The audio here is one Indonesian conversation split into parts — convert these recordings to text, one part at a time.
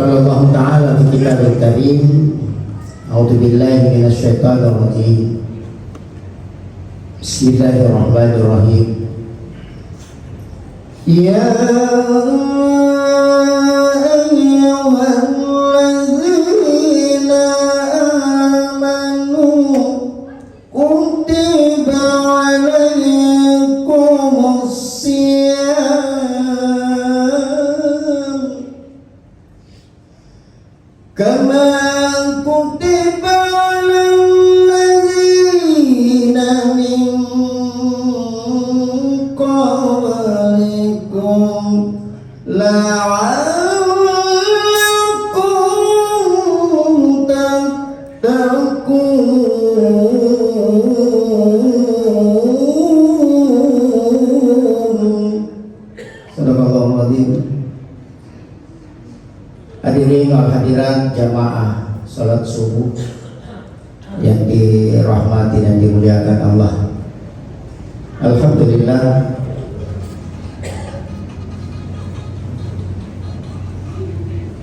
Qala Allah Ta'ala fi Kitabul Karim, A'udzu billahi minasyaitonir rajim. Bismillahirrahmanirrahim. Ya ayyuhalladzina amanu kutiba alaykumus siyam kama kutiba alal ladzina min qablikum la'allakum tattaqun. Sadaqallahul adzim. Hadirin wal hadirat jamaah salat subuh yang dirahmati dan dimuliakan Allah. Alhamdulillah,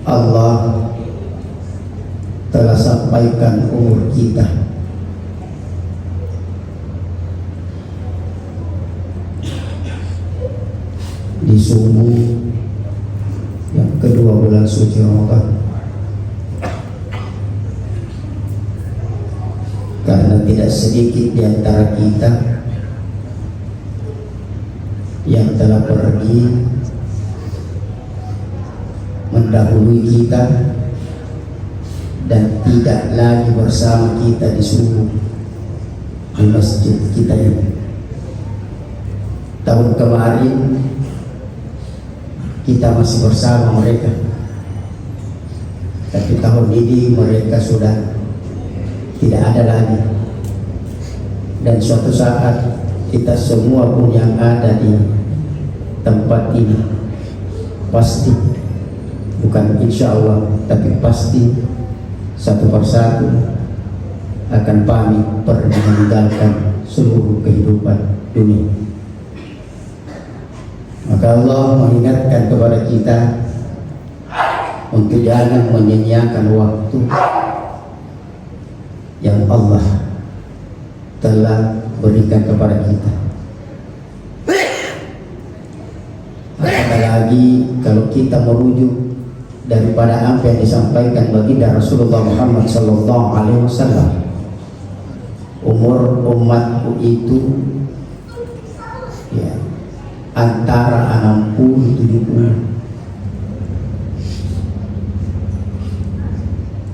Allah telah sampaikan umur kita di subuh yang kedua bulan suci Ramadan, karena tidak sedikit di antara kita yang telah pergi mendahului kita dan tidak lagi bersama kita di subuh di masjid kita ini. Tahun kemarin kita masih bersama mereka, tapi tahun ini mereka sudah tidak ada lagi. Dan suatu saat kita semua pun yang ada di tempat ini pasti, bukan insya Allah, tapi pasti satu persatu akan pamit pergi meninggalkan seluruh kehidupan dunia. Maka Allah mengingatkan kepada kita untuk jangan menyia-nyiakan waktu yang Allah telah berikan kepada kita. Apalagi kalau kita merujuk daripada apa yang disampaikan baginda Rasulullah Muhammad sallallahu alaihi wasallam, umur umatku itu ya antara 60-70.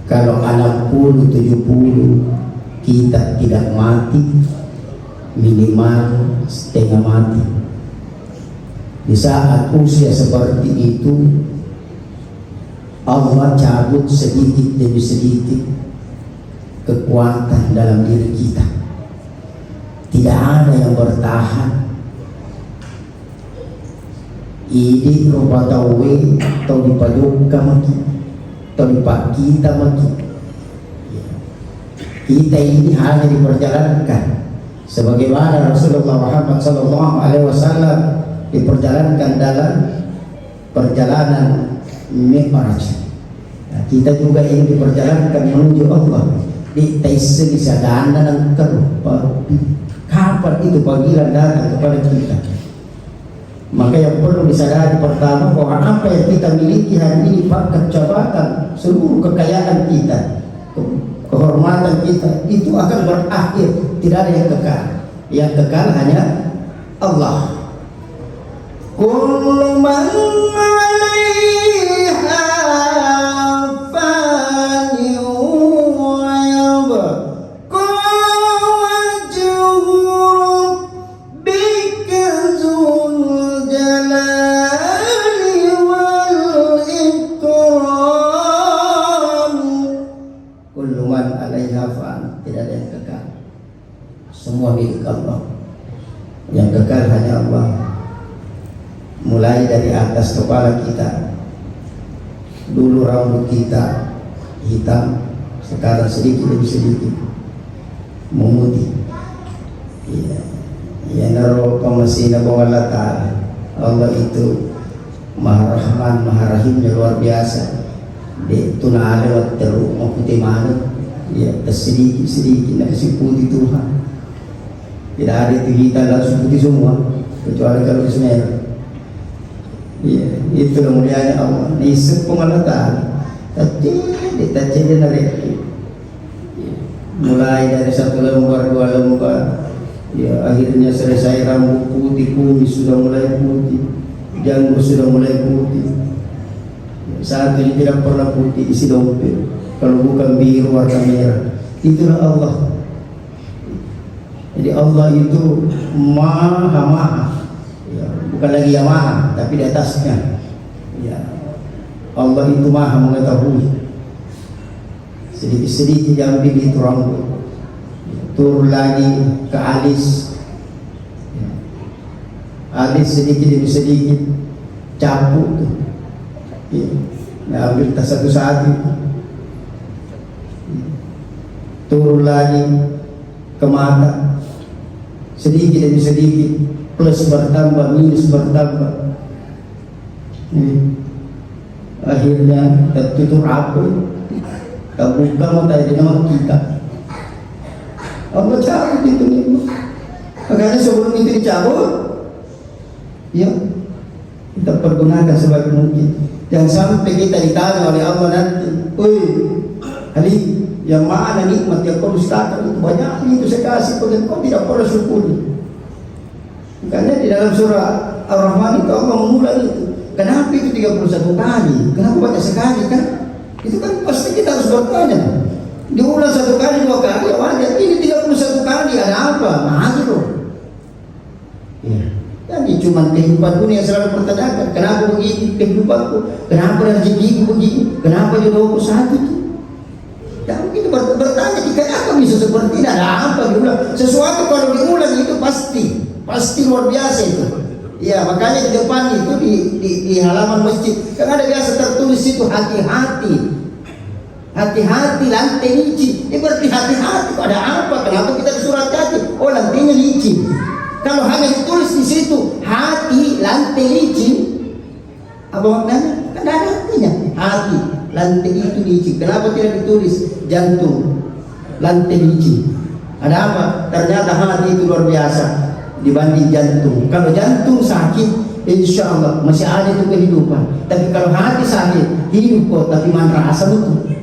Kalau 60-70 kita tidak mati, minimal setengah mati. Di saat usia seperti itu, Allah cabut sedikit demi sedikit kekuatan dalam diri kita. Tidak ada yang bertahan. Ini rupa tawe atau dipaduka maki, atau dipakita maki. Kita ini hanya diperjalankan sebagaimana Rasulullah Muhammad SAW diperjalankan dalam perjalanan Mi'raj. Nah, kita juga ini diperjalankan menuju Allah di taisi sadana dan kerupa. Kapan itu panggilan datang kepada kita? Maka yang perlu disadari pertama bahwa apa yang kita miliki hari ini, pangkat jabatan, seluruh kekayaan kita, kehormatan kita, itu akan berakhir. Tidak ada yang kekal. Yang kekal hanya Allah. Kullu man 'alaiha fani wa yabqa wajhu rabbika dzul jalali wal ikram. Kullu man 'alaiha fan, tidak ada yang kekal. Semua milik Allah. Yang kekal hanya Allah. Mulai dari atas kepala kita, dulu rambut kita hitam, sekarang sedikit demi sedikit memutih. Ya naro pamasina bawah Allah Ta'ala. Allah itu Maha Rahman, Maha Rahimnya luar biasa. Itu na lewat terus mau putih mana, ya sedikit nakasih putih Tuhan. Tidak ada itu kita langsung putih semua, kecuali kalau Ismail. Ya, itu mulianya Allah. Isep pengalatan, tajir dari mulai dari satu lembar, dua lembar, ya akhirnya selesai rambut putih, kumis sudah mulai putih, janggut sudah mulai putih. Saat ini tidak pernah putih isi dompet, kalau bukan biru warna merah. Itulah Allah. Jadi Allah itu maha, ya, bukan lagi yang maha, tapi di atasnya. Ya, Allah itu maha mengetahui. Sedikit-sedikit diambil itu rambut, turun lagi ke alis, ya. Alis sedikit demi sedikit capuk tuh. Ya, ambil tas satu-satu, turun lagi ke mata, sedikit demi sedikit, plus bertambah, minus bertambah. Akhirnya tertutup rapuh, terbuka mata di nama kita. Allah cabut itu nih, makanya sebelum itu dicabut, ya kita pergunakan sebagai mungkin. Jangan sampai kita ditanya oleh Allah nanti, "Oi, Ali, yang mana nikmat yang kau dustakan itu banyak itu saya kasih pada kau tidak pernah syukuri." Makanya di dalam surah Ar-Rahman itu Allah mengulang itu. Kenapa itu 31 kali? Kenapa banyak sekali kan? Itu kan pasti kita harus bertanya. Diulang 1 kali, 2 kali, wajar. Ini 31 kali ada apa? Mahal loh. Ya. Jadi cuma kehidupan dunia selalu pertanyakan, kenapa begini kehidupanku, kenapa rezekiku begini, kenapa jodohku satu itu. Ya begitu bertanya, jika aku bisa seperti ini, ada apa diulang? Sesuatu kalau diulang itu pasti luar biasa itu. Ya makanya di depan itu di halaman masjid kan ada biasa tertulis itu hati-hati lantai licin. Ini berarti hati-hati, ada apa? Kenapa kita disuruh hati-hati? Oh lantainya licin. Kalau hanya ditulis di situ hati lantai licin, apa maknanya? Kan ada artinya. Hati lantai itu licin. Kenapa tidak ditulis jantung lantai licin? Ada apa? Ternyata hati itu luar biasa dibanding jantung. Kalau jantung sakit, insya Allah masih ada itu kehidupan. Tapi kalau hati sakit, hidup kok tapi mana rasa itu.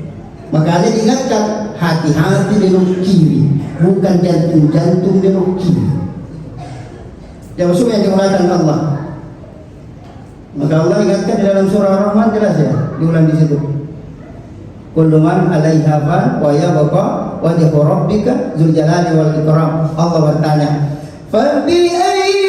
Makanya diingatkan hati-hati belok kiri, bukan jantung belok kiri. Yang maksudnya yang diuraikan Allah. Maka Allah ingatkan di dalam surah Ar-Rahman jelas ya, diulang di situ. Kullu man 'alaiha fan wa yabqa wajhu rabbika dzul jalali wal ikram. Allah bertanya, "Fa bi ayyi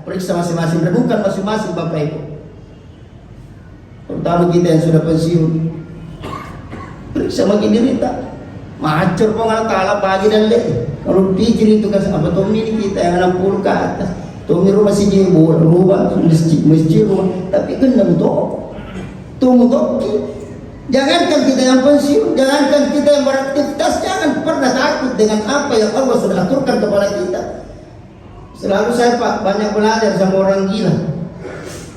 periksa masing-masing, renungkan masing-masing Bapak Ibu, terutama kita yang sudah pensiun. Periksa makin derita, macur pengal kalah pagi dan leh. Kalau pikir itu kan apa tuh ini kita yang 60 ke atas, tuh rumah si jebol, rumah masjid rumah, tapi kena mutok, Jangankan kita yang pensiun, jangankan kita yang beraktivitas, jangan pernah takut dengan apa yang Allah sudah aturkan kepada kita. Selalu saya Pak banyak belajar sama orang gila.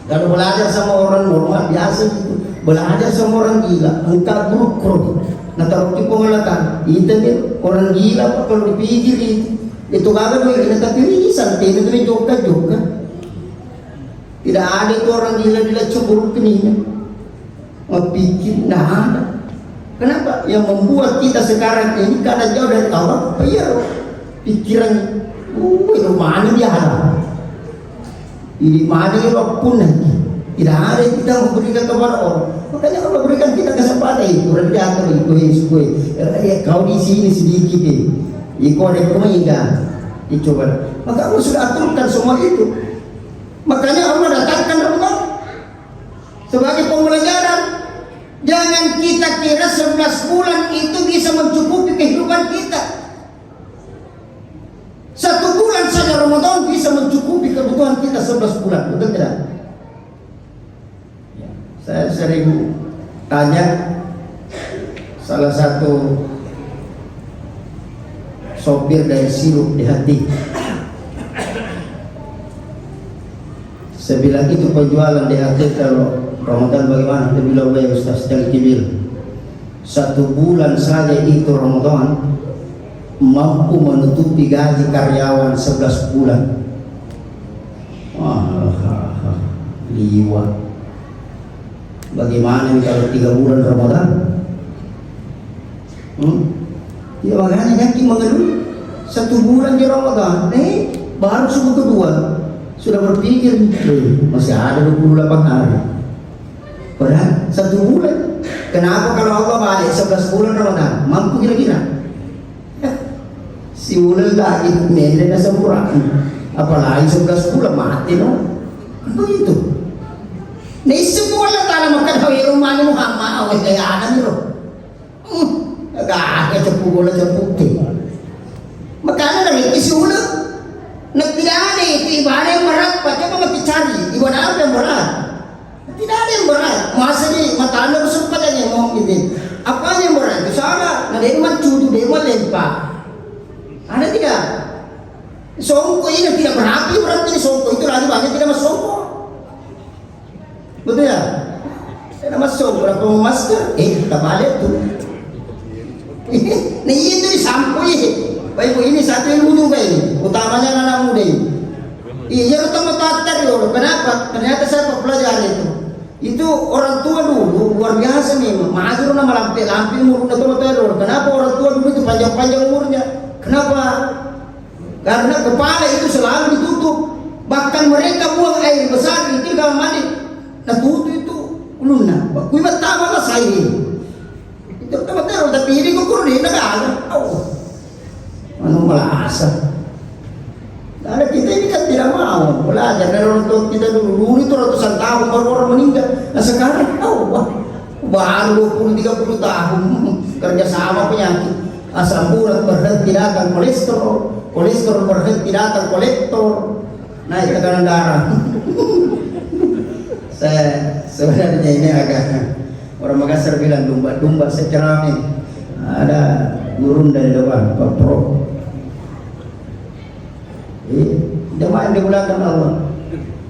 Kalau belajar sama orang normal biasa gitu, belajar sama orang gila, engkau buruk. Nah taruh di pengelatan, itu kan orang gila Pak kalau dipikir itu kagak begini, tapi ini santai itu juga. Tidak ada itu orang gila cemburu keninya, memikir, nah ada. Kenapa? Yang membuat kita sekarang ini karena jauh dari Allah, iya pikiran. Itu mana dia harap? Ini mana dia pun nanti. Tidak ada yang kita memberikan kepada orang. Makanya Allah berikan kita kesempatan itu. Rendah itu kau di sini sedikit kau ada kemaikan. Coba. Maka Allah sudah aturkan semua itu. Makanya Allah datangkan Allah sebagai pembelajaran. Jangan kita kira 11 bulan itu bisa mencukupi kehidupan kita. 11 bulan, betul tidak? Ya. Saya sering tanya salah satu sopir dari sirup di hati. Saya bilang itu penjualan di hati kalau Ramadan bagaimana? Dia bilang, ya Ustaz dan Kibil, 1 bulan saja itu Ramadan mampu menutupi gaji karyawan 11 bulan. Liwat. Bagaimana kalau 3 bulan Ramadan? Ya makanya yakin mengeluh 1 bulan di Ramadan, baru subuh kedua sudah berpikir masih ada 28 hari. Padahal 1 bulan. Kenapa kalau Allah balik 11 bulan Ramadan? Mampu kira-kira? Si bulan lagi mende na sempurna. Apalagi 11 bulan mati no. Kan begitu. Nah sebulan tanah makan hawi rumahnya Muhammad awal kaya anak niro. Agak cepu bola cepu ke. Makanya dari isulah. Tidak ada itu ibadah yang berat, coba mati cari ibadah apa yang berat? Tidak ada yang berat. Masa ni mata anda bersumpah aja mau gitu. Apa yang berat? Itu salah. Nah dia macu, dia melempar. Ada tidak? Songko ini tidak berapi berarti songko itu lagi banyak tidak mas songko. Betul ya? Tidak mas songko berapa masker? Tak balik tuh. Nah itu disampui. Baik ini satu ilmu juga ini, utamanya anak muda ini. Iya utama tatar loh. Kenapa? Ternyata saya pelajari itu. Itu orang tua dulu luar biasa nih. Mazur nama lampi umur tua loh. Kenapa orang tua dulu itu panjang umurnya? Kenapa? Karena kepala itu selalu ditutup. Bahkan mereka buang air besar itu kalau mandi. Nah tutup itu lunak. Kui betapa lah saya ini. Itu betul tapi ini kukur nih negara. Anu melasa. Karena kita ini kan tidak mau belajar dari orang tua kita dulu itu ratusan tahun baru orang meninggal. Nah sekarang baru 20-30 tahun kerja sama penyakit. Asam urat berhenti datang kolesterol berhenti datang kolektor, naik tekanan darah. Saya sebenarnya ini agak orang Makassar bilang domba secerami. Ada gurun dari depan Pak Pro. Jemaah yang dimulakan Allah.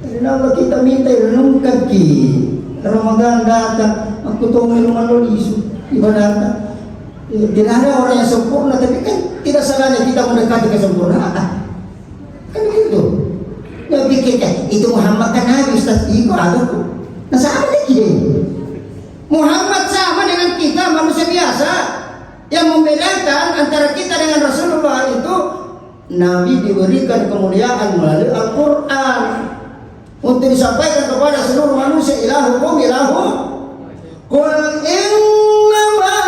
Dan Allah kita minta renungkan ki. Ramadan datang, aku tahu minuman lo isu ibadah. Tidak ada orang yang sempurna, tapi kan tidak salahnya kita mendekati kesempurnaan. Kan begitu. Ya pikirkan itu Muhammad kan Nabi Ustaz Iko atau nah sama lagi Muhammad sama dengan kita manusia biasa. Yang membedakan antara kita dengan Rasulullah itu Nabi diberikan kemuliaan melalui Al-Quran untuk disampaikan kepada seluruh manusia. Ilahukum ilahu qul innama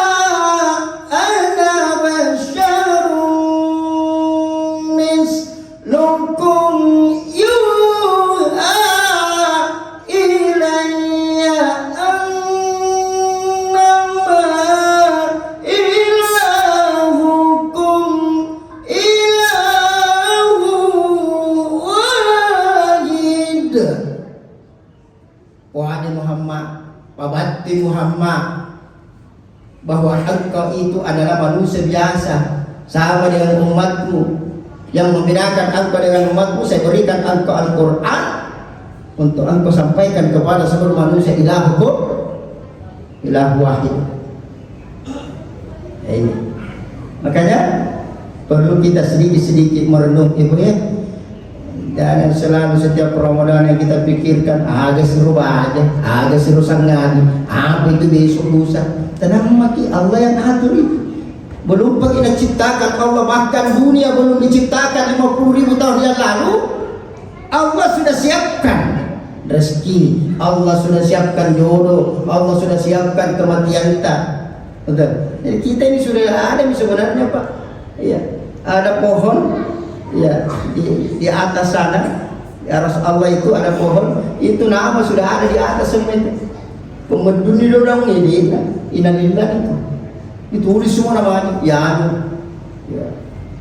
ana basyarun mislukum yuha ilayya annama ilahukum ilahu wahid. Wahai Muhammad, Pabati Muhammad, bahwa engkau itu adalah manusia biasa sama dengan umatmu. Yang membedakan engkau dengan umatmu, saya berikan engkau Al-Quran untuk engkau sampaikan kepada seluruh manusia. Ilahukum ilahu wahid. Ini makanya perlu kita sedikit-sedikit merenung ibu ya. Jangan selalu setiap Ramadan yang kita pikirkan agak seru aja, agak seru sangat, apa itu besok lusa. Tenang mati, Allah yang atur itu. Belum kita ciptakan Allah, bahkan dunia belum diciptakan 50.000 tahun yang lalu. Allah sudah siapkan rezeki, Allah sudah siapkan jodoh, Allah sudah siapkan kematian kita. Betul. Jadi kita ini sudah ada sebenarnya Pak. Iya, ada pohon. Ya, di atas sana di atas Allah itu ada pohon, itu nama sudah ada di atas semen. Pemedun di orang ini innalillah itu ditulis semua namanya. Ya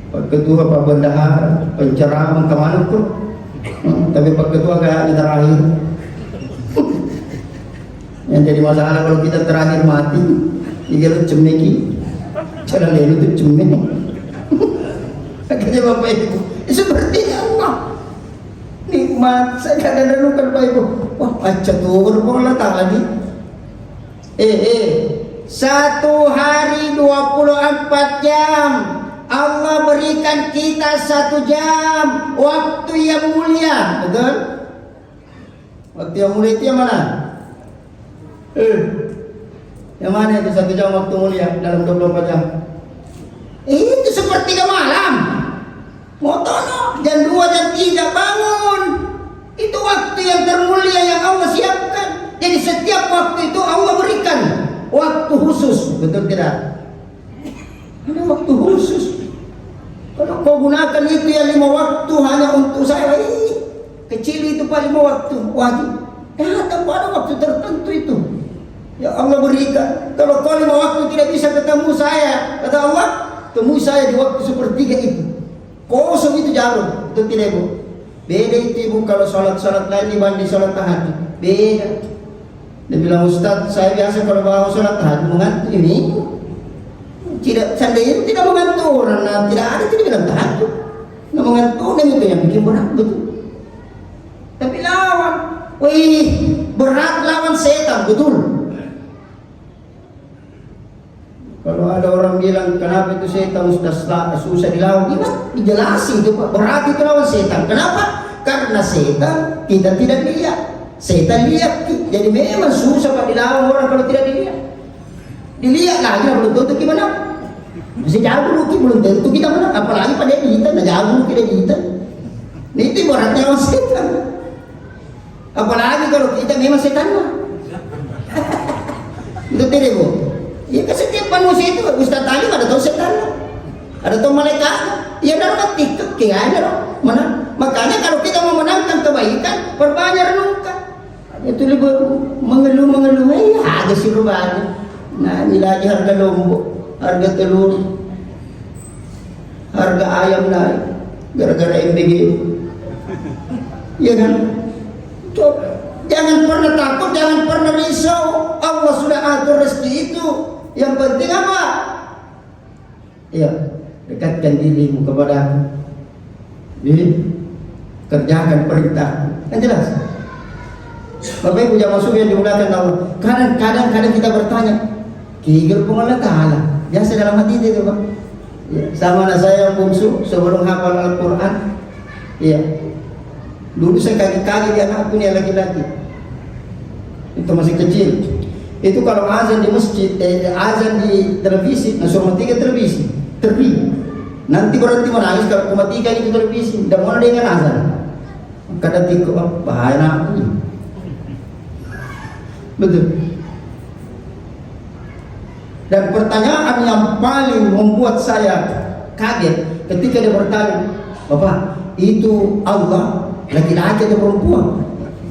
Pak Ketua, Pak Bendahara, penceramah kemana tuh tapi Pak Ketua kayaknya terakhir. Yang jadi masalah kalau kita terakhir mati, dikira cemeki, cara lain itu cemek. Akhirnya Bapak Ibu, seperti Allah. Nikmat, saya kadang renungkan Bapak Ibu. Wah, aja tuh berpola tadi. Satu hari 24 jam. Allah berikan kita 1 jam waktu yang mulia, betul? Waktu yang mulia itu yang mana? Yang mana itu 1 jam waktu mulia dalam 24 jam? Itu sepertiga malam. Motono jam 2 jam 3 bangun. Itu waktu yang termulia yang Allah siapkan. Jadi setiap waktu itu Allah berikan waktu khusus, betul tidak? Ada waktu khusus. Kalau kau gunakan itu ya 5 waktu hanya untuk saya, kecil itu Pak 5 waktu wajib. Datang pada waktu tertentu itu. Ya Allah berikan. Kalau kau 5 waktu tidak bisa ketemu saya, kata Allah, temui saya di waktu sepertiga itu. Kosong itu jalur, itu tidak Ibu. Beda itu Ibu kalau sholat lain dibanding sholat tahajud. Beda. Dia bilang Ustaz, saya biasa kalau bawa sholat tahajud mengantuk ini. Tidak, seandainya tidak mengantuk orang, tidak ada tidak bilang tahajud. Nggak mengantuk, dan itu yang bikin berat betul. Tapi lawan, berat lawan setan betul. Kalau ada orang bilang kenapa itu setan susah dilawan, dijelasin itu Pak. Berat itu lawan setan. Kenapa? Karena setan kita tidak lihat. Setan lihat, jadi memang susah Pak dilawan orang kalau tidak dilihat. Dilihat lagi belum tentu gimana. Masih jauh belum tentu kita menang. Apalagi pada kita, jauh kita kita. Itu beratnya lawan setan. Apalagi kalau kita memang setan lah. Itu tidak Bu. Ya kan setiap manusia itu Ustaz Alim ada tahu setan lah. Ada tahu malaikat. Ya dalam TikTok kayak ada loh. Mana? Makanya kalau kita mau menangkan kebaikan, perbanyak renungkan. Itu lebih mengeluh, ada suruh banyak. Nah, nilai harga lombok, harga telur, harga ayam naik gara-gara MBG. Iya kan? Coba, jangan pernah takut, jangan pernah risau. Allah sudah atur rezeki itu. Yang penting apa? Ya, dekatkan dirimu kepada Aku. Jadi, kerjakan perintah. Kan jelas? Bapak Ibu jangan masuk yang dimuliakan Allah. Kadang-kadang kita bertanya, kira Allah Ta'ala. Biasa dalam hati itu Pak. Ya, sama anak saya yang bungsu sebelum hafal Al-Quran. Ya, dulu saya kaki-kaki dia anakku nih laki-laki. Itu masih kecil. Itu kalau azan di masjid, azan di televisi, suruh matikan televisi, terbi. Nanti berhenti menangis kalau matikan itu televisi. Dan mau dengan azan. Kadang tiku, bahaya anakku. Betul. Dan pertanyaan yang paling membuat saya kaget ketika dia bertanya, Bapak, itu Allah laki-laki atau perempuan?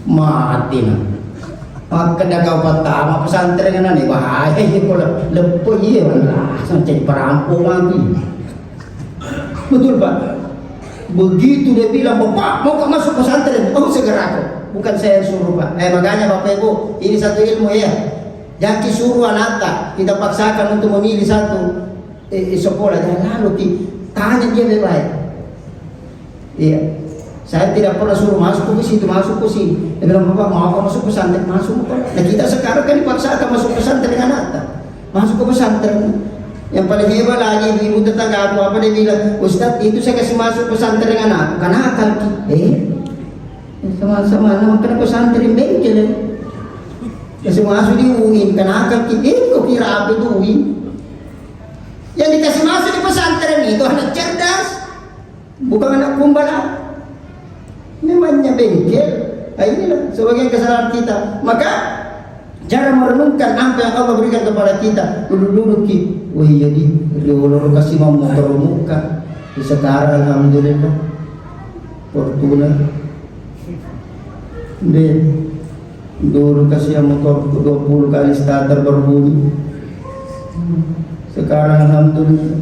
Mati nah. Maka dah kau pertama pesantren kan ni bahaya kalau lepas dia langsung jadi perampok lagi. Betul Pak. Begitu dia bilang, Bapak mau kau masuk pesantren? Oh segera aku. Bukan saya yang suruh Pak. Makanya Bapak Ibu, ini satu ilmu ya. Jangan suruh anak kita paksakan untuk memilih satu sekolah. Jangan lalu tanya dia baik-baik. Iya. Saya tidak pernah suruh masuk ke situ, masuk ke sini. Dia bilang, Bapak mau kau masuk pesantren? Masuk. Nah kita sekarang kan dipaksakan masuk pesantren dengan anak. Masuk ke pesantren. Yang paling hebat lagi ibu tetangga aku apa dia bilang, Ustaz itu saya kasih masuk pesantren dengan aku. Karena akal sama-sama nama kena pesantren bengkel. Kasih masuk di UI, kena akal kau kira apa itu UI? Yang dikasih masuk di pesantren itu anak cerdas, bukan anak kumbala. Memangnya bengkel. Nah, inilah sebagian kesalahan kita. Maka cara merenungkan apa yang Allah berikan kepada kita. Dulu jadi dulu kasih mau motor muka. Sekarang alhamdulillah Fortuna. Dulu kasih motor 20 kali starter berbunyi. Sekarang alhamdulillah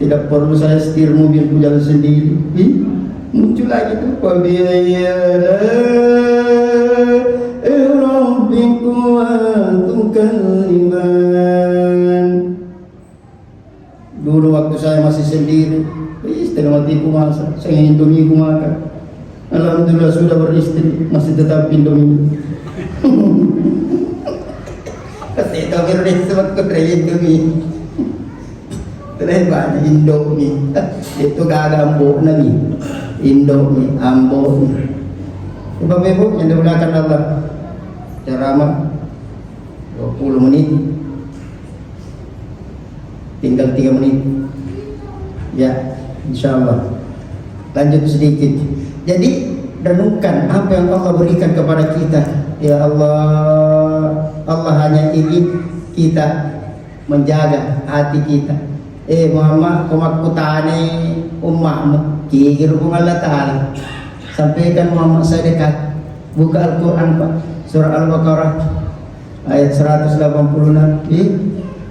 tidak perlu saya setir mobil jalan sendiri. Muncul lagi tuh. Dulu waktu saya masih sendiri, istri matiku masak, saya Indomie ku makan. Alhamdulillah sudah beristri, masih tetap Indomie. Kasi ito meron sa Indomie. Terus banyak Indomie. Itu gagambo na ni. Indomie, ambo. Ibu-ibu yang dimuliakan Allah. Ceramah 20 menit. Tinggal 3 menit. Ya, insyaallah. Lanjut sedikit. Jadi renungkan apa yang Allah berikan kepada kita. Ya Allah, Allah hanya ingin kita menjaga hati kita. Muhammad, kumakutane ummahmu, kikir kung Allah Ta'ala. Sampaikan Muhammad saya dekat. Buka Al-Quran Pak, surah Al-Baqarah ayat 186.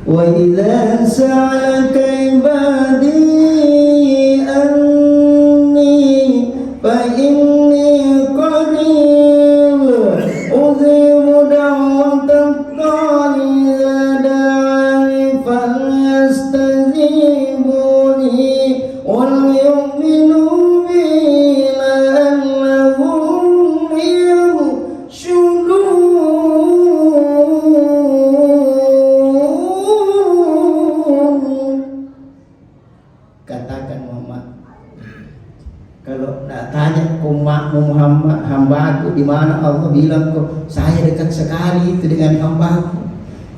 Wa idza sa'alaka ibadi anni fa inni qarib uzimu da'watan da'i idza da'i falyastajibu li wal yu'minu bi la'allahum yarshudun. Katakan Muhammad, kalau nak tanya umatmu Muhammad, hambaku di mana, Allah bilang kok saya dekat sekali itu dengan hambaku.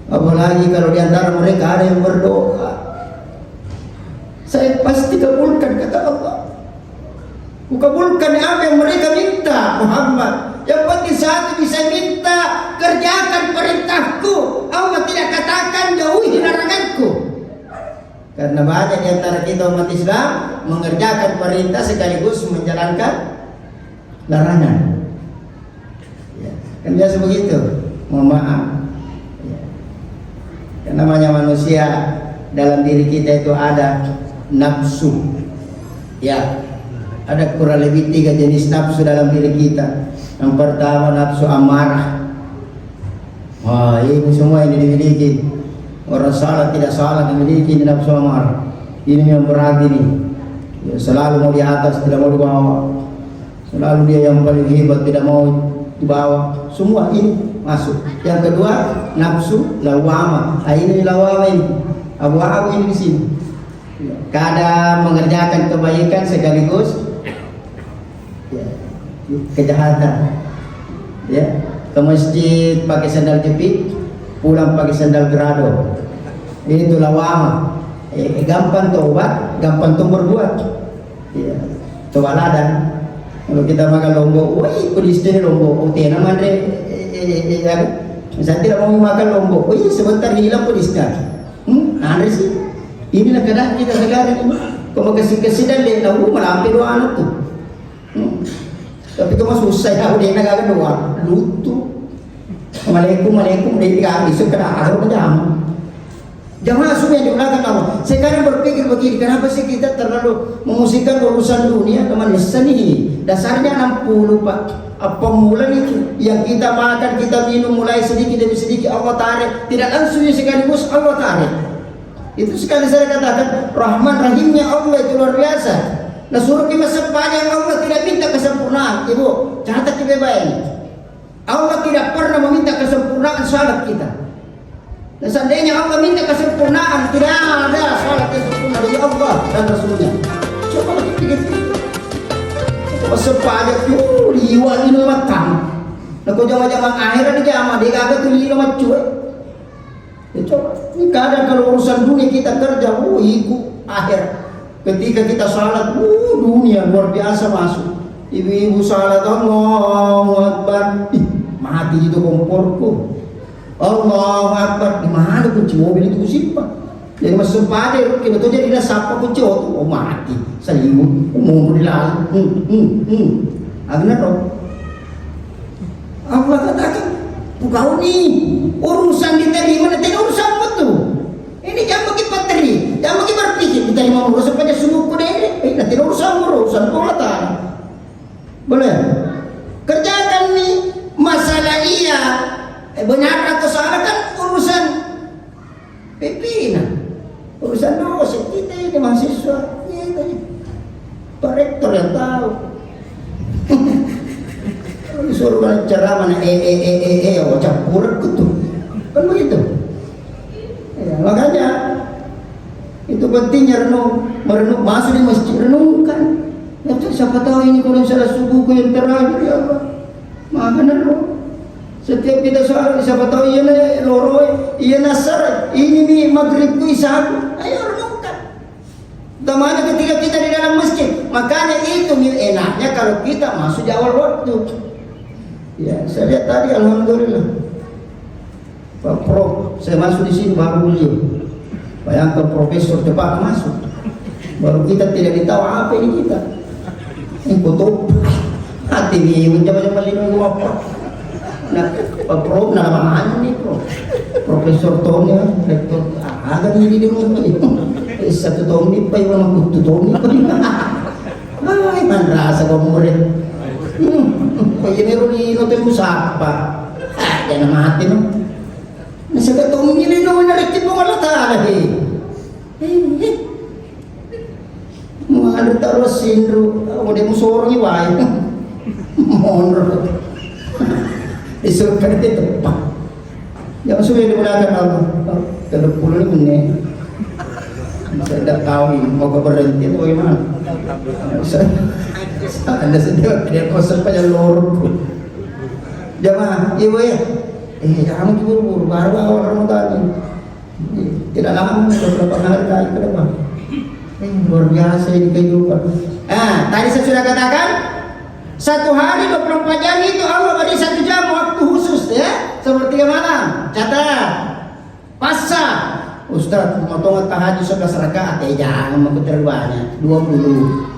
Apalagi kalau di antara mereka ada yang berdoa, saya pasti kabulkan, kata Allah. Kukabulkan apa yang mereka minta Muhammad. Yang penting satu bisa minta, kerjakan perintahku. Allah tidak katakan jauhi laranganku. Karena banyak di antara kita umat Islam mengerjakan perintah sekaligus menjalankan larangan. Ya, kan biasa begitu. Mohon maaf. Ya. Yang namanya manusia, dalam diri kita itu ada nafsu. Ya, ada kurang lebih 3 jenis nafsu dalam diri kita. Yang pertama nafsu amarah. Wah, ini semua ini dimiliki. Orang salah tidak salah dimiliki nafsu amarah. Ini yang berat ini. Ya, selalu mau di atas, tidak mau di bawah. Selalu dia yang paling hebat, tidak mau di bawah. Semua ini masuk. Yang kedua nafsu lawamah. Ini lawamah ini. Abu-abu ini di sini. Kadang mengerjakan kebaikan sekaligus ya, kejahatan. Ya, ke masjid pakai sandal jepit, pulang pakai sandal gerado. Itu lawama. Gampang tobat, gampang tuh berbuat. Ya, coba ladan. Kalau kita makan lombok, woi pedis ini lombok. Oke, namanya misalnya tidak mau makan lombok, woi sebentar hilang pedisnya. Aneh sih. Inilah keadaan kita sekarang ini. Kau kasih dan dia tahu melampir doa anak tuh. Tapi kamu susah ya, udah enak agak doa, lutu. Assalamualaikum, dia tidak bisa kena asal menjam. Jangan semua yang diulakan Allah. Sekarang berpikir begini, kenapa sih kita terlalu memusikkan urusan dunia teman seni? Dasarnya 60 Pak. Apa mulai itu yang kita makan, kita minum mulai sedikit demi sedikit Allah tarik, tidak langsung sekaligus Allah tarik. Itu sekali saya katakan Rahman Rahimnya Allah itu luar biasa. Nah suruh kita sepanjang Allah tidak minta kesempurnaan. Ibu catat kita baik. Allah tidak pernah meminta kesempurnaan salat kita. Dan seandainya Allah minta kesempurnaan, tidak ada salat yang sempurna dari Allah dan Rasulnya. Coba kita pikir. Sepanjang itu liwat ini makan. Nah kau jama-jama akhirat dia jama dia kagak tuh liwat macuai. Ya coba, ini kadang kalau urusan dunia kita kerja, ikut akhir. Ketika kita salat, dunia luar biasa masuk. Ibu-ibu salat, Allahu Akbar, mati itu komporku. Allahu Akbar, di mana kunci mobil itu simpan? Jadi masuk pada, kita tuh jadi dah sapa kunci oh mati, selimu, mau dilalu, agak dong. Allah katakan. Kau ni urusan diterima nanti urusan betul. Ini jangan bagi patri, jangan bagi berpikir diterima urusan pada sungguh kuda ini. Nanti urusan Allah Taala. Boleh? Kerjakan nih masalah iya. Benar atau salah kan urusan pimpinan, urusan dosen kita ini mahasiswa. Pak Rektor yang tahu. Disuruh ceramah campur gitu. Kan begitu. Ya, makanya itu pentingnya merenung, masuk di masjid, renungkan. Ya, siapa tahu ini kalau salah subuhku yang terakhir ya Allah. Maafkan Allah. Setiap kita soal siapa tahu iya loro, iya nasar, ini nih maghribku isyaku. Ayo renungkan. Utamanya ketika kita di dalam masjid. Makanya itu enaknya kalau kita masuk di awal waktu. Ya, saya lihat tadi alhamdulillah. Pak Prof, saya masuk di sini baru beliau. Bayangkan profesor cepat masuk. Baru kita tidak ditahu apa ini kita. Ini foto hati ini mencoba-coba lindungi apa. Nah, Pak Prof, nama mana nih Prof? Profesor Tony, Rektor, agak ini di rumah ini. Satu tahun ini, Pak Iwan aku tuh Tony. Ay, man rasa kau murid. Kau ini ruli notem siapa? Jangan mati no. Nasa katong ini no nalikit mo kalata lagi. Mga ano taros sindro, ako di mo sorong iway. Monro. Isur ka dito pa. Yang sulit mulakan ako. Kalau pulo ni saya dah tahu mau ke berhenti itu bagaimana? Anda sedang dia kosong pada lorong. Jamaah, ibu ya. Kamu buru-buru baru awal Ramadan ini. Tidak lama beberapa hari lagi ke depan. Luar biasa ini kehidupan. Tadi saya sudah katakan 1 hari 24 jam itu Allah beri 1 jam waktu khusus ya. Seperti mana? Catat. Pasca Ustaz, potongan tahajud 11 rakaat jangan mau terbanyak 20.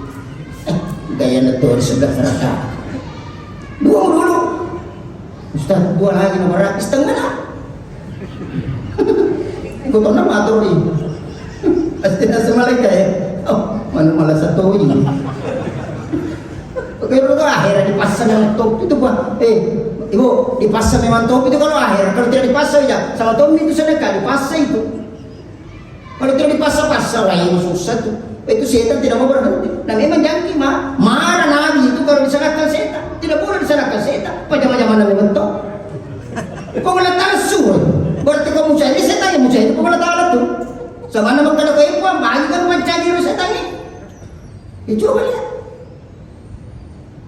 Gaya netor 11 rakaat 20. Ustaz, 2 lagi nomor rakyat setengah lah. Gue tahu nama atur ini. Pasti nasi malaikat ya. Oh, mana malah satu ini. Oke, itu akhirnya dipasang dengan top itu Pak. Ibu, dipasang memang top itu kalau akhir. Kalau tidak dipasang ya, sama top itu sedekah dipasang itu. Kalau tidak dipasang-pasang, wah ini susah tuh. Itu setan tidak mau berhenti. Nah memang jangki marah Nabi itu kalau disalahkan setan. Tidak boleh disalahkan setan. Macam-macam mana membentuk. Kau malah tasu. Berarti kau mucah ini setan yang mucah itu. Kau malah tahu tuh. Sama nama kada kau ibu, bagi kan macam diri setan ini. Coba lihat.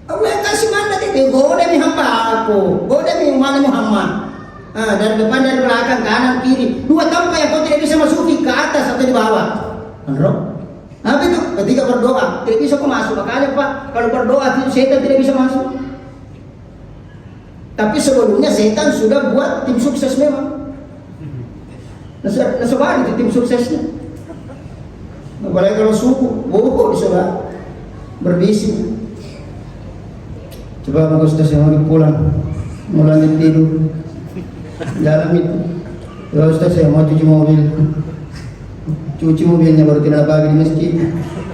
Allah kasih mana tadi? Goda mi hamba aku. Goda mi mana Muhammad. Dari depan, dari belakang, kanan, kiri. 2 tempat yang kau tidak bisa masuk ke atas atau di bawah. Menurut? Apa itu? Ketika berdoa, tidak bisa kau masuk. Makanya Pak, kalau berdoa itu setan tidak bisa masuk. Tapi sebelumnya setan sudah buat tim sukses memang. Nasobat itu tim suksesnya. Apalagi kalau suku, disuruh berbisik. Coba Pak Ustaz yang mau pulang, mulai tidur. Dalam itu, ya Ustaz saya mau cuci mobilnya baru tidak bagi di masjid.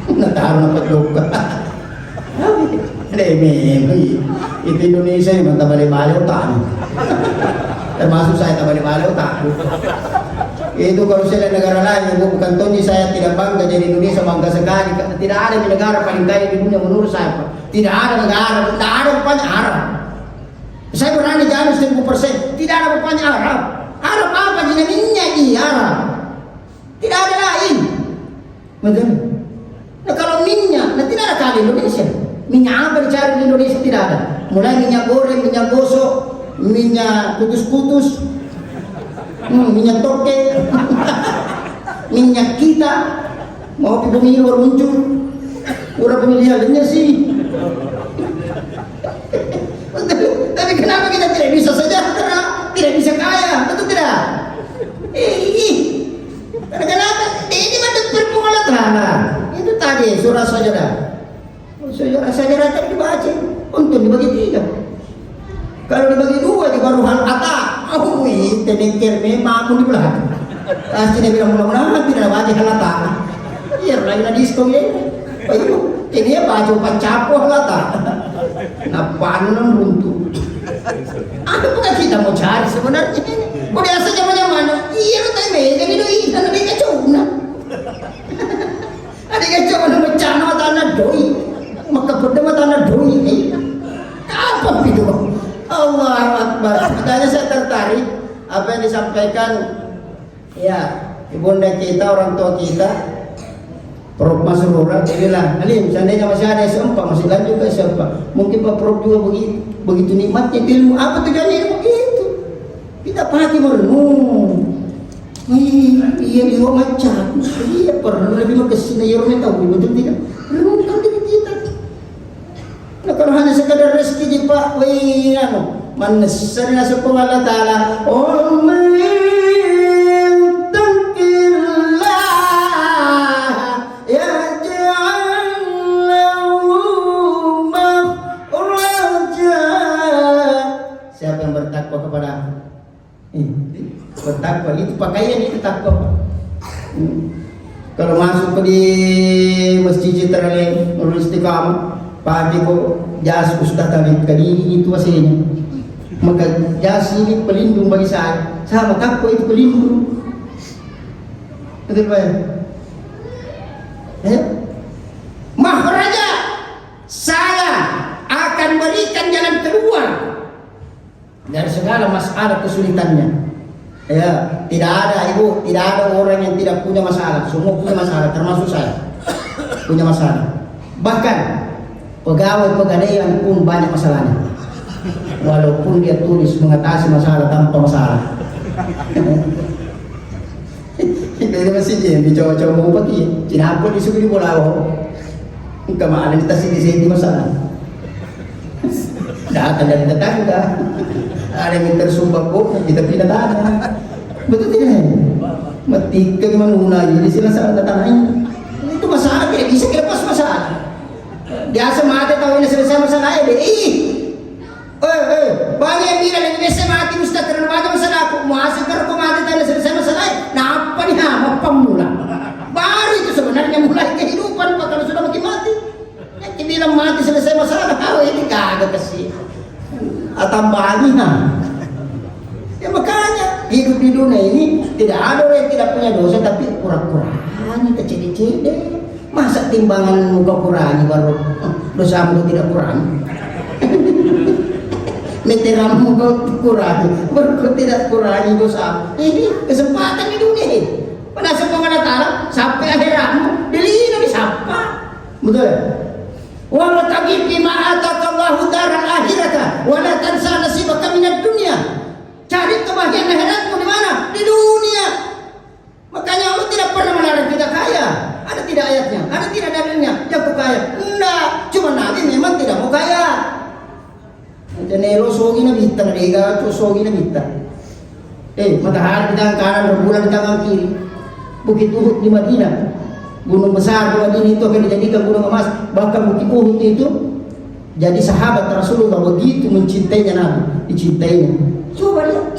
Nataruh apa juga. Itu Indonesia yang tak balik-balik otak. Termasuk saya tak balik-balik otak. Itu kalau saya lihat negara lain, bukan Tony saya tidak bangga jadi Indonesia, bangga sekali. Tidak ada negara paling kaya di dunia menurut saya Pak. Tidak ada negara, tidak ada rupanya Arab. Saya berani jamin 1000%. Tidak ada rupanya Arab. Arab apa jenengnya di Arab? Tidak ada lain. Betul. Nah kalau minyak, tidak ada kali Indonesia. Minyak apa dicari di Indonesia tidak ada. Mulai minyak goreng, minyak gosok, minyak putus-putus, minyak toke, minyak kita. Mau pemilih baru muncul. Orang pemilihannya sih. Tapi kenapa kita tidak bisa sejahtera, tidak bisa kaya, betul tidak? Kenapa? Ini macam permulaan. Itu tadi surah sajadah. Surah sajadah tadi dibaca, untuk dibagi 3. Kalau dibagi 2 di baru hal kata, tenekir memang di belakang. Pasti dia bilang mudah-mudahan tidak baca hal kata. Iya, lagi na disco ini. Ini ya baju pancapo hal kata. Nah, panon runtuh. Apa pun kita mau cari sebenarnya? Mau biasa zamannya mana? Iya, lu tahu mega ni doi, dan ada kacau na. Ada kacau mana macam mana tanah doi, maka berdua tanah doi. Apa itu? Allah Akbar. Makanya saya tertarik apa yang disampaikan ya ibunda kita, orang tua kita. Prof Masrura dia bilang, Alim, seandainya masih ada S4, masih lanjut ke S4, mungkin Pak Prof juga begitu nikmatnya ilmu. Apa tujuannya ilmu itu? Kita pakai merenung. Iya di rumah macam, iya perlu lebih makasih. Ya orang tahu betul tidak? Renungkan diri kita. Nah kalau hanya sekadar rezeki di Pak, manesarnya sepuluh Allah Taala. Oh bertakwa itu pakaian itu takwa. Kalau masuk ke di masjid Citraleng Nurul Istiqamah pagi kok jas ustaz tadi kali itu hasilnya, maka jas ini pelindung bagi saya sama takwa itu pelindung, betul Pak ya? Maharaja, saya akan berikan jalan keluar dari segala masalah kesulitannya. Ya, tidak ada ibu, tidak ada orang yang tidak punya masalah. Semua punya masalah, termasuk saya punya masalah. Bahkan pegawai pegadaian pun banyak masalahnya. Walaupun dia tulis mengatasi masalah tanpa masalah. Itu masih dia dicoba-coba mau pergi. Kenapa disuruh di bola? Kemana kita sini masalah? Datang dari tetangga. Ada yang minta sumbang kok, kita pindah tanah. Betul tidak? Mati ke mana jadi silakan tanahnya. Itu masalah, tidak bisa kita pas masalah. Biasa mati tahu ini selesai masalah ya. Banyak yang bilang yang biasa mati Ustaz karena banyak masalah aku. Muasir kalau mati tahu ini selesai masalah. Nah apa nih? Apa mula? Baru itu sebenarnya mulai kehidupan Pak kalau sudah makin mati. Yang bilang mati selesai masalah, tahu ini kagak kasih. Tambahannya ya makanya hidup di dunia ini tidak ada orang yang tidak punya dosa tapi kurang-kurangi kecil-kecil. Masa timbangan muka kurangi baru dosamu tidak kurangi. Meteran muka kurangi baru tidak kurangi dosa. Ini kesempatan di dunia ini. Penasihat pengadaan Ta'ala sampai akhiratmu dilina disapa. Betul ya? Wala tagib bima atakallahu daral akhirata wala tansa nasibaka minad dunya. Cari kebahagiaan akhiratmu di mana? Di dunia. Makanya Allah tidak pernah melarang kita kaya. Ada tidak ayatnya? Ada tidak dalilnya? Jatuh kaya? Enggak. Cuma Nabi memang tidak mau kaya. Janelo sogi na bita na liga, sogi na bita. Matahari di tangan kanan, rembulan di tangan kiri. Bukit Uhud di Madinah. Gunung besar di Madinah itu akan dijadikan gunung emas. Bahkan Bukit Uhud itu jadi sahabat Rasulullah, begitu mencintainya Nabi, dicintainya. Coba lihat.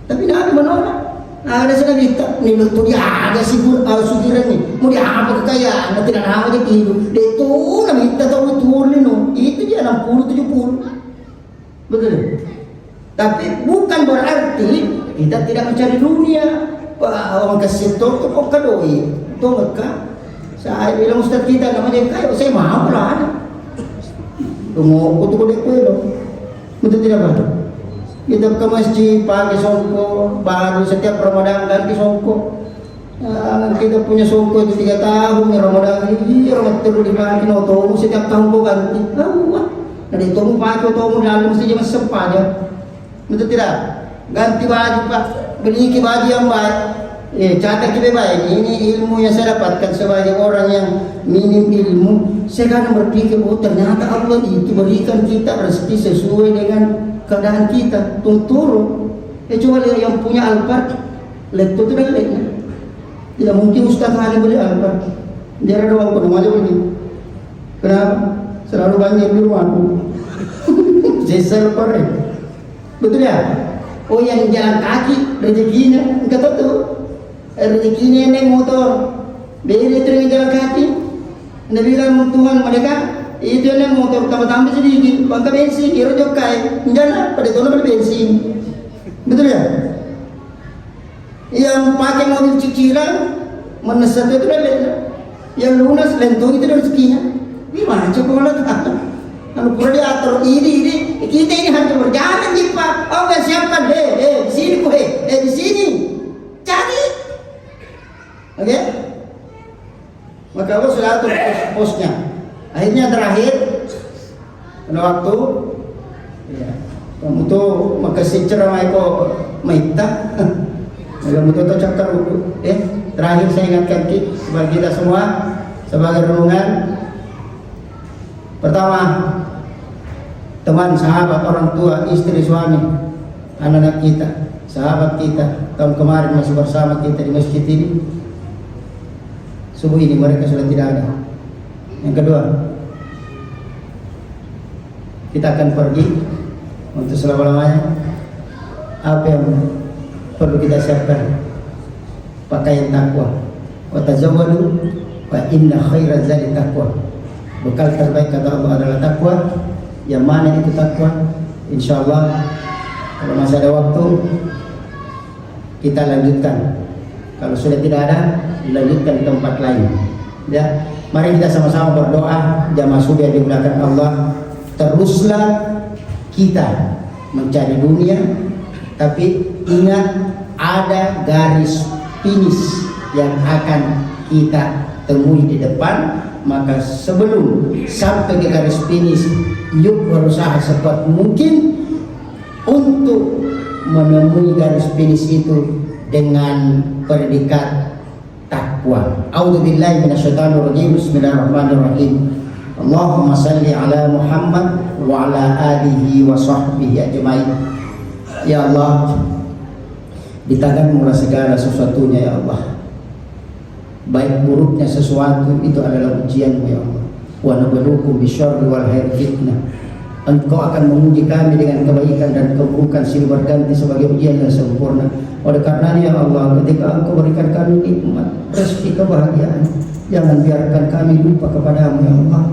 Tapi Nabi menolak. Ada sana kita nilutu dia ada sugiran nih. Mau dia apa kekayaan? Nanti tidak apa dia hidup. Dia itu Nabi kita tahu turun itu dia 60-70. Betul. Tapi bukan berarti kita tidak mencari dunia. Orang kasih tahu kok kadoi. Itu mereka, saya bilang Ustaz kita namanya kaya, saya mau lah ada. Tunggu aku tuh kodek kue dong. Betul tidak Pak? Kita ke masjid pagi songko, baru setiap Ramadan ganti songko. Kita punya songko itu 3 tahun ya Ramadan ini, Ramadan terus di pagi noto setiap tahun kok ganti. Nah itu mau pakai atau dalam mesti jam sempat aja. Betul tidak? Ganti baju Pak, beli baju yang baik. Catat lebih baik. Ini ilmu yang saya dapatkan sebagai orang yang minim ilmu. Saya kadang berpikir, oh ternyata Allah itu berikan kita rezeki sesuai dengan keadaan kita. Turun. Coba lihat yang punya Alphard, laptop itu dah lihat. Tidak mungkin Ustaz hanya beli Alphard. Dia ada uang penuh aja beli. Kenapa? Selalu banyak di rumahku. Saya Alphard. Betul ya? Oh yang jalan kaki rezekinya enggak tahu. Rezekinya naik motor, beli itu jalan kaki. Anda bilang Tuhan mereka itu yang motor tambah-tambah sedikit, bangka bensin, kira jokai, enggak pada itu pada bensin, betul ya? Yang pakai mobil cicilan, menesat itu beda, yang lunas lentong itu rezekinya, gimana coba kalau kalau pura diatur ini kita ini hanya berjalan Pak, oh nggak siapkan, di sini di sini, cari, oke? Maka Allah sudah atur posnya. Akhirnya terakhir pada waktu ya, kamu tuh makasih ceramah itu maita kamu tuh cakap terakhir saya ingatkan kepada kita semua sebagai renungan. Pertama, teman, sahabat, orang tua, istri, suami, anak-anak kita, sahabat kita tahun kemarin masih bersama kita di masjid ini, subuh ini mereka sudah tidak ada. Yang kedua, kita akan pergi untuk selama-lamanya. Apa yang perlu kita siapkan? Pakaian takwa. Wa tazawwadu fa inna khairaz zadi taqwa. Bekal terbaik kata Allah adalah takwa. Yang mana itu takwa? Insyaallah kalau masih ada waktu kita lanjutkan. Kalau sudah tidak ada, dilanjutkan di tempat lain. Ya. Mari kita sama-sama berdoa jamaah subuh yang dimuliakan Allah. Teruslah kita mencari dunia, tapi ingat ada garis finish yang akan kita temui di depan. Maka sebelum sampai ke garis finish, yuk berusaha sekuat mungkin untuk menemui garis finish itu dengan predikat takwa. A'udzubillahi minasyaitonir rajim. Bismillahirrahmanirrahim. Allahumma salli ala Muhammad wa ala alihi wa sahbihi ajmain. Ya Allah, di tangan-Mu lah segala sesuatunya ya Allah. Baik buruknya sesuatu itu adalah ujian-Mu ya Allah. Wa nabluukum bisyarri wal khairi fitnah. Engkau akan menguji kami dengan kebaikan dan keburukan silih berganti sebagai ujian yang sempurna. Oleh karenanya ya Allah, ketika Engkau berikan kami nikmat, rezeki, kebahagiaan, jangan biarkan kami lupa kepadamu ya Allah.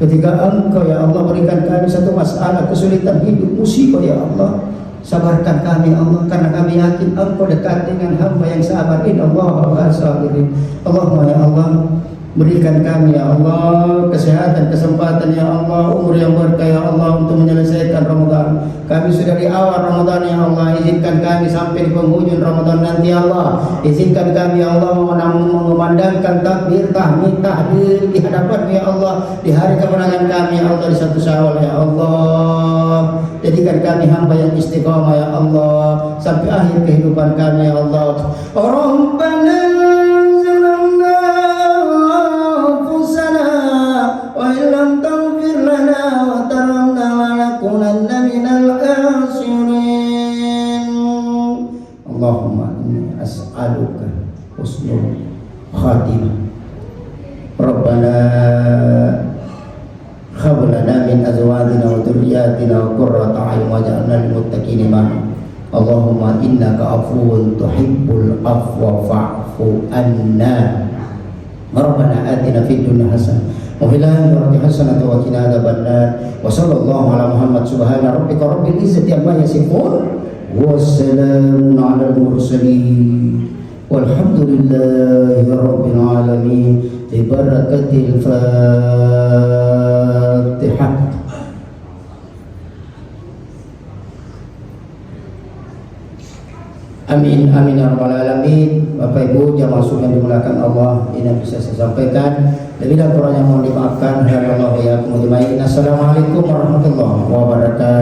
Ketika Engkau ya Allah berikan kami satu masalah, kesulitan hidup, musibah ya Allah, sabarkan kami ya Allah, karena kami yakin Engkau dekat dengan hamba yang sabar. Innallaha ma'as sabirin. Allahumma ya Allah, berikan kami ya Allah kesehatan, kesempatan ya Allah, umur yang berkah ya Allah untuk menyelesaikan Ramadan. Kami sudah di awal Ramadan ya Allah, izinkan kami sampai di penghujung Ramadan nanti ya Allah. Izinkan kami ya Allah mengumandangkan takbir, tahmid, tahlil di hadapan ya Allah di hari kemenangan kami ya Allah di 1 Syawal ya Allah. Jadikan kami hamba yang istiqamah ya Allah sampai akhir kehidupan kami ya Allah. Rabbana Allahumma inni as'aluka husnul khatimah. Rabbana hab lana min azwajina wa dhurriyyatina qurrata a'yun waj'alna lil muttaqina imama. Allahumma innaka afuwun tuhibbul afwa fa'fu anna. Rabbana atina fid dunya hasanah wa fil akhirati hasanah wa qina adzabannar. Wa sallallahu ala Muhammad subhana rabbika rabbil izzati amma yasifun. Wassalamun ala al-mursalin walhamdulillahi rabbil alamin bi barakatil Fatihah. Amin amin ya rabbal alamin. Bapak Ibu jamaah subuh yang dimuliakan Allah, ini yang bisa saya sampaikan. Lebih dan kurangnya mohon dimaafkan. Assalamualaikum warahmatullahi wabarakatuh.